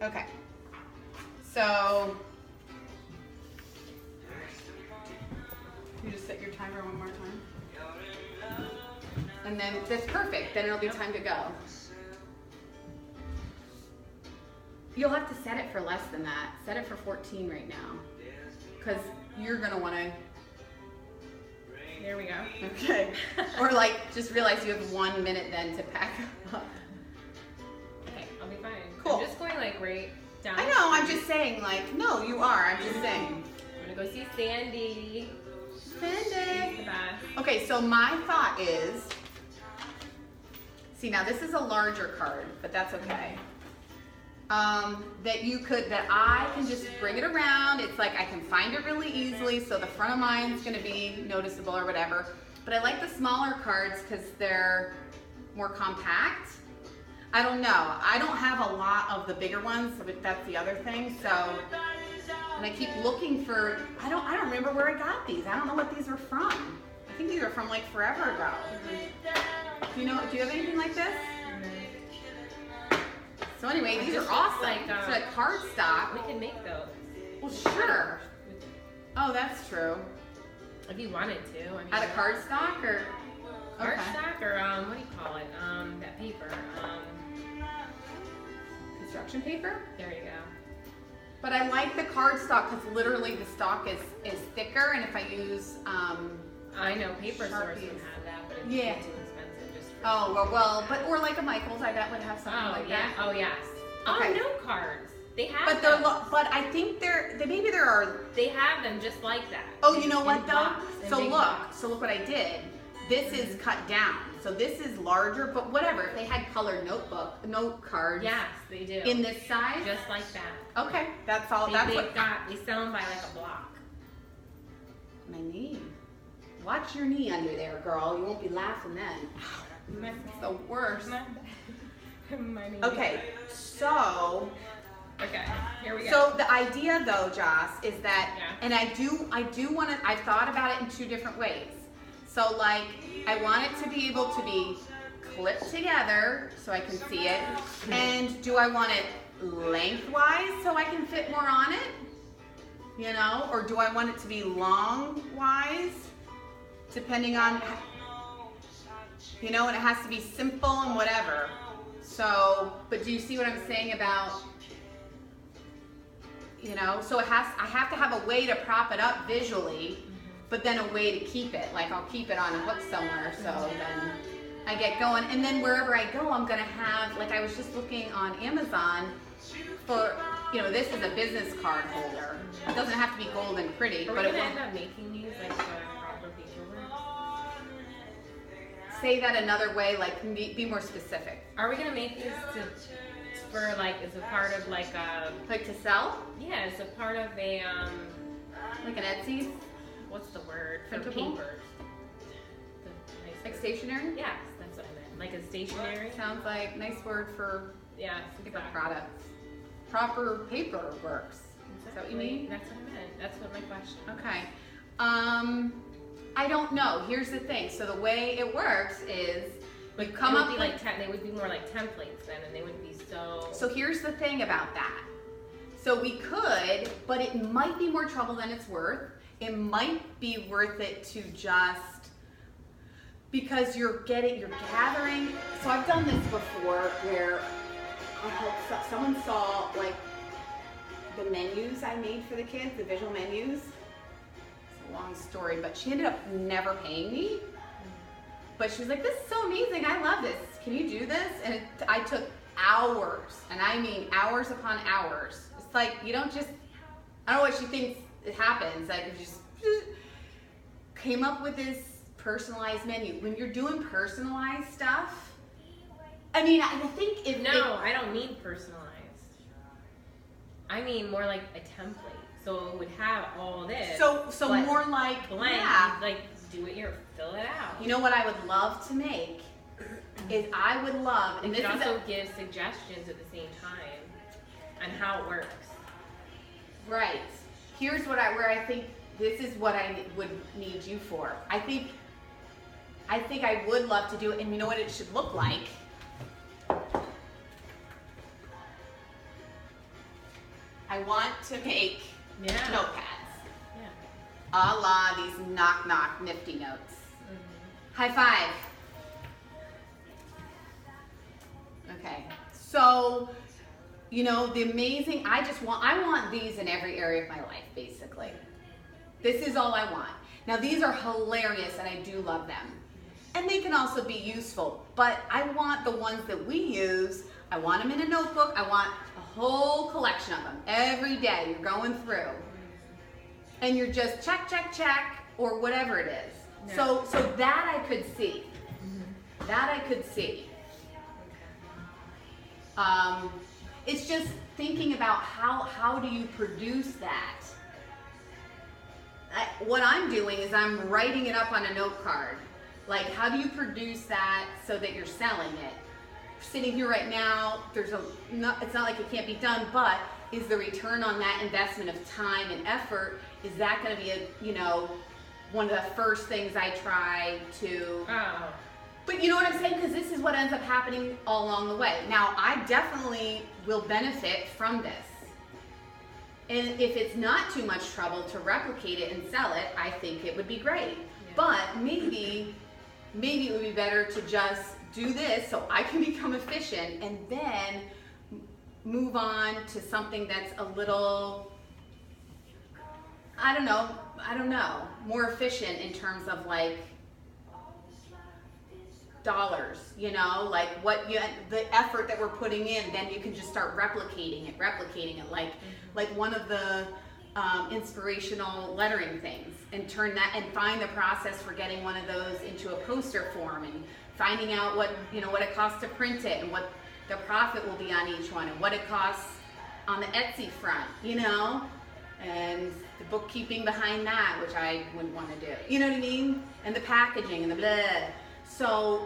Okay. So you just set your timer one more time. And then that's perfect. Then it'll be time to go. You'll have to set it for less than that. Set it for 14 right now. Because you're going to want to... There we go. Okay. Or like, just realize you have 1 minute then to pack up. Okay, I'll be fine. Cool. I'm just going like right down. I know, I'm just saying like, no, you are. I'm just saying. I'm going to go see Sandy. Sandy. She's the best. Okay, so my thought is... See, now this is a larger card, but that's okay. That I can just bring it around. It's like I can find it really easily, so the front of mine's gonna be noticeable or whatever. But I like the smaller cards because they're more compact. I don't know. I don't have a lot of the bigger ones, but that's the other thing. So, and I keep looking for, I don't remember where I got these. I don't know what these are from. I think these are from like forever ago. Do you have anything like this? So anyway, these are awesome. It's like cardstock. We can make those. Well, sure. Oh, that's true. If you wanted to. I mean, Out of cardstock or? Cardstock or what do you call it? That paper. Construction paper? There you go. But I like the cardstock because literally the stock is thicker, and if I use I know paper stores Sharpies. can have that, but it's Yeah. too expensive just for but or like a Michael's, I bet would have something like yeah. that. Oh yes. Okay. Oh, note cards. They have But them. but I think maybe there are. They have them just like that. Oh, you know what In though? blocks, in So big look, blocks. so look what I did. This is cut down. So this is larger, but whatever. If they had colored note cards. Yes, they do. In this size. Just like that. Okay, that's all. They sell them by like a block. My knee. Watch your knee under there, girl. You won't be laughing then. It's the worst. My knee. Okay, so. Okay, here we go. So the idea though, Joss, is that, Yeah. and I do want to, I've thought about it in two different ways. So like, I want it to be able to be clipped together so I can see it. And do I want it lengthwise so I can fit more on it? You know, or do I want it to be long-wise? Depending on, you know, and it has to be simple and whatever. So, but do you see what I'm saying about, you know, so I have to have a way to prop it up visually, but then a way to keep it. Like I'll keep it on a hook somewhere, so then I get going. And then wherever I go, I'm gonna have, like I was just looking on Amazon for, you know, this is a business card holder. It doesn't have to be gold and pretty, Are but we it gonna will. end up making these like for proper paperwork? Say that another way, like be more specific. Are we gonna make these for like as a part of like a Like to sell? yeah, as a part of a Like an Etsy? what's the word for Printable? papers? The nice Like word. stationery? Yes, that's what I meant. Like a stationery. Sounds like nice word for Yes, paper exactly. products. Proper paper works. Is that what you mean? That's what I meant. That's what my question. Okay. I don't know. Here's the thing. So the way it works is we come up with, they would be more like templates then, and they wouldn't be so. so here's the thing about that. So we could, but it might be more trouble than it's worth. It might be worth it to just, because you're gathering. So I've done this before where someone saw like the menus I made for the kids, the visual menus. It's a long story, but she ended up never paying me. But she was like, this is so amazing. I love this. Can you do this? And I took hours, and I mean hours upon hours. It's like, you don't just, I don't know what she thinks it happens. Like, you just came up with this personalized menu. When you're doing personalized stuff, I mean, I think if... I don't need personalized. I mean more like a template. So it would have all this. So more like, blank. yeah. Like, do it here, fill it out. You know what I would love to make is I would love, and You this could is also give suggestions at the same time on how it works. right. Here's where I think this is what I would need you for. I think I would love to do it, and you know what it should look like? I want to make Yeah. notepads. Yeah. A la these knock nifty notes. Mm-hmm. High five. Okay. So, you know, the amazing, I want these in every area of my life, basically. This is all I want. Now, these are hilarious and I do love them. And they can also be useful, but I want the ones that we use, I want them in a notebook. I want a whole collection of them. Every day you're going through and you're just check, or whatever it is. Yeah. So that I could see. That I could see. It's just thinking about how do you produce that? What I'm doing is I'm writing it up on a note card. Like, how do you produce that so that you're selling it? Sitting here right now, it's not like it can't be done, but is the return on that investment of time and effort, is that going to be one of the first things I try to... Oh. But you know what I'm saying? Because this is what ends up happening all along the way. Now, I definitely will benefit from this. And if it's not too much trouble to replicate it and sell it, I think it would be great. Yeah. But maybe it would be better to just do this so I can become efficient and then move on to something that's a little, I don't know, more efficient in terms of like dollars, like the effort that we're putting in, then you can just start replicating it like one of the inspirational lettering things, and turn that and find the process for getting one of those into a poster form, and finding out what it costs to print it, and what the profit will be on each one, and what it costs on the Etsy front, and the bookkeeping behind that, which I wouldn't want to do, you know what I mean, and the packaging and the blah. So,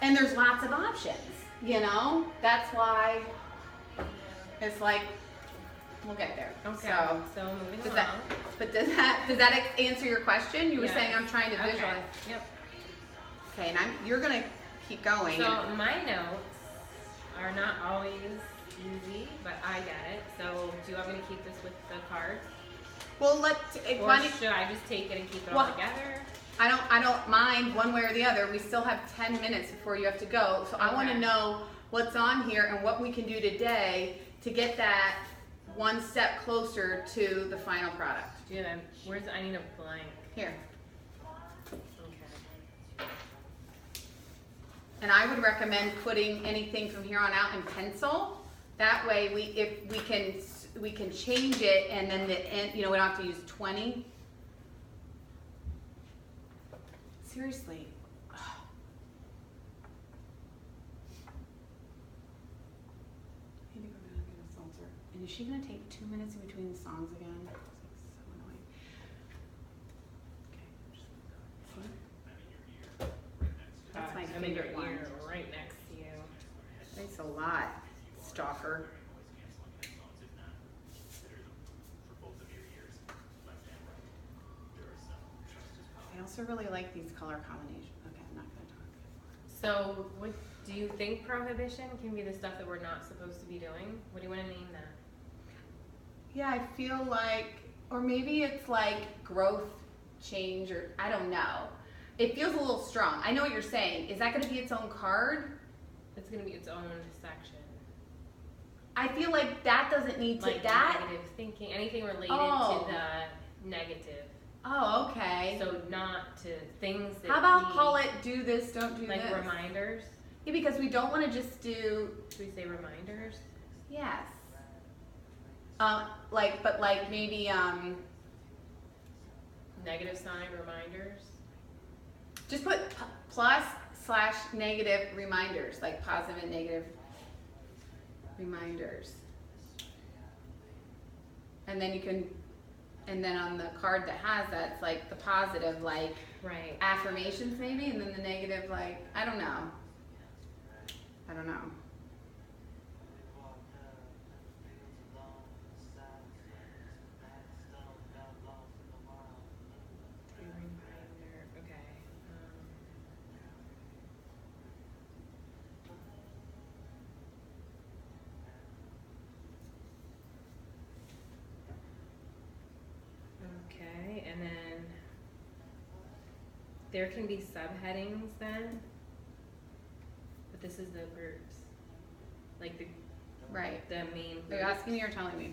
and there's lots of options, that's why it's like, we'll get there. Okay. So moving does along. Does that answer your question? You were saying I'm trying to visualize. Okay. Yep. Okay, and you're gonna keep going. So my notes are not always easy, but I get it. So do you want me to keep this with the cards? Well, or should I just take it and keep it all together? I don't mind one way or the other. We still have 10 minutes before you have to go. So I want to know what's on here and what we can do today to get that one step closer to the final product. Yeah, I need a blank. Here. Okay. And I would recommend putting anything from here on out in pencil. That way we can change it, and then we don't have to use 20. Seriously. And is she going to take 2 minutes in between the songs again? It's like so annoying. Okay. That's my favorite one. Ear right next to you. Thanks a lot, stalker. I also really like these color combinations. Okay, I'm not going to talk. So, do you think prohibition can be the stuff that we're not supposed to be doing? What do you want to name that? Yeah, I feel like, or maybe it's like growth, change, or I don't know. It feels a little strong. I know what you're saying. Is that going to be its own card? It's going to be its own section. I feel like that doesn't need to, like negative thinking, anything related to the negative. Oh, okay. So not to things that how about call it do this, don't do like this? Like reminders? Yeah, because we don't want to just do... Should we say reminders? Yes. Maybe... Negative sign reminders? Just put +/negative reminders, like positive and negative reminders. And then you can... And then on the card that has that, it's like the positive, like affirmations maybe, and then the negative, like, I don't know. Okay. there can be subheadings then, but this is the groups, like the Right. the main. Are you asking me or telling me?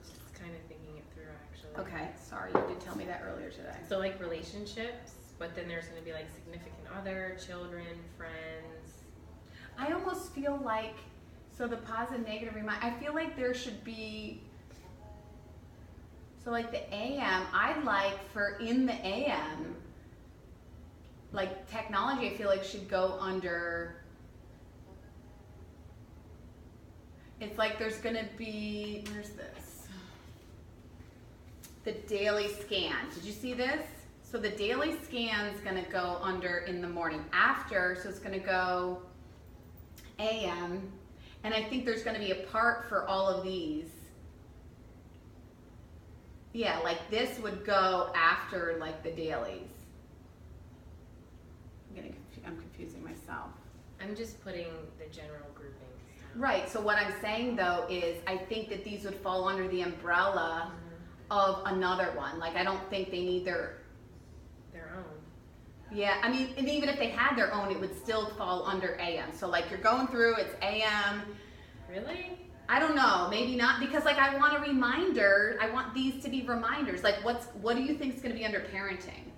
Just kind of thinking it through actually. Okay, sorry, you did tell me that earlier today. So like relationships, but then there's going to be like significant other, children, friends. I almost feel like, so the positive, negative I feel like there should be, so like the AM, I'd like for in the AM, like technology, I feel like should go under, it's like there's gonna be, where's this? The daily scan. Did you see this? So the daily scan's gonna go under in the morning. After, so it's gonna go AM, and I think there's gonna be a part for all of these. Yeah, like this would go after like the dailies. I'm confusing myself. I'm just putting the general groupings down. Right, so what I'm saying though is I think that these would fall under the umbrella of another one. Like I don't think they need their own. Yeah, I mean, and even if they had their own, it would still fall under AM. So like you're going through, it's AM. Really? I don't know, maybe not, because like I want a reminder, I want these to be reminders. Like what do you think is gonna be under parenting?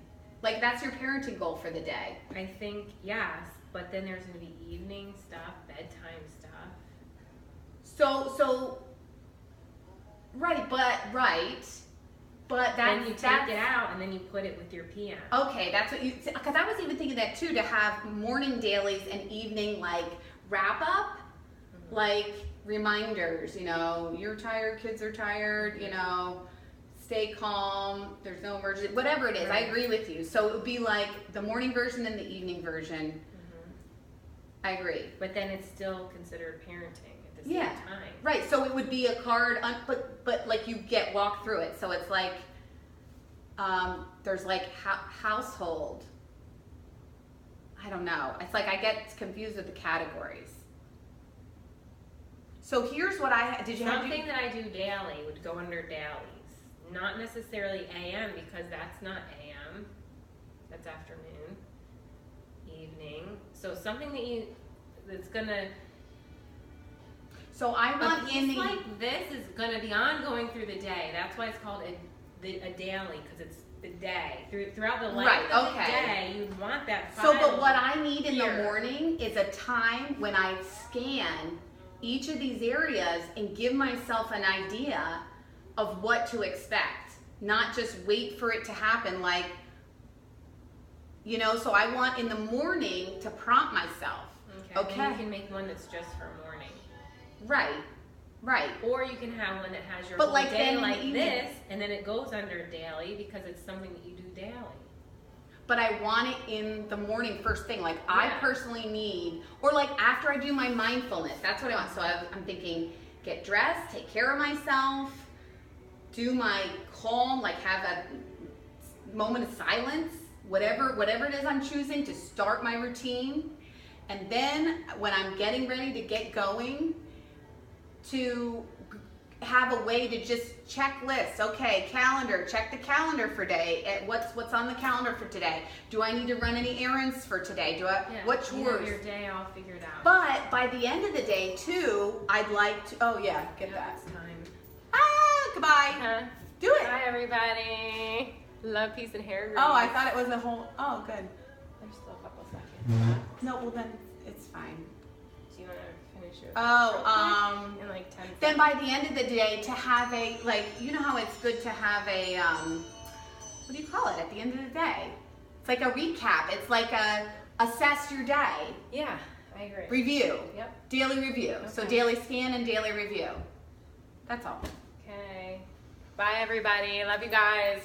Like that's your parenting goal for the day. I think, yes, but then there's going to be evening stuff, bedtime stuff. So, right, but that's... Then you take it out and then you put it with your PM. Okay, that's what you, because I was even thinking that too, to have morning dailies and evening like wrap up, like reminders, you know, you're tired, kids are tired, you know, stay calm, there's no emergency, whatever it is. I agree with you. So it would be like the morning version and the evening version. I agree. But then it's still considered parenting at the same time. Right, so it would be a card, but like you get walk through it. So it's like, there's like household. I don't know. It's like I get confused with the categories. So here's what Something that I do daily would go under dailies. Not necessarily AM because that's not AM. That's afternoon, evening. So something that's gonna. So I want a piece like this is gonna be ongoing through the day. That's why it's called a daily, because it's the day throughout the length of the day. You want that file. So, but what I need in the morning is a time when I scan each of these areas and give myself an idea of what to expect, not just wait for it to happen. Like, you know, so I want in the morning to prompt myself. Okay. And you can make one that's just for morning. Right. Or you can have one that has your but whole like day like this, and then it goes under daily because it's something that you do daily. But I want it in the morning first thing. Like I personally need, or like after I do my mindfulness, that's what I want. So I'm thinking, get dressed, take care of myself, do my calm, like have a moment of silence, whatever it is I'm choosing to start my routine. And then when I'm getting ready to get going, to have a way to just check lists. Okay, calendar, check the calendar for today. What's on the calendar for today? Do I need to run any errands for today? What chores? You have your day all figured out. But by the end of the day too, I'd like to, get that. It's time. Goodbye. Do it. Bye everybody. Love, peace, and hair grease. Oh, I thought it was a whole, good. There's still a couple seconds. No, well then, it's fine. Do you want to finish your in like 10 seconds? Then by the end of the day to have a, like, you know how it's good to have a, what do you call it at the end of the day? It's like a recap. It's like a assess your day. Yeah, I agree. Review. Yep. Daily review. Okay. So daily scan and daily review. That's all. Okay. Bye everybody. Love you guys.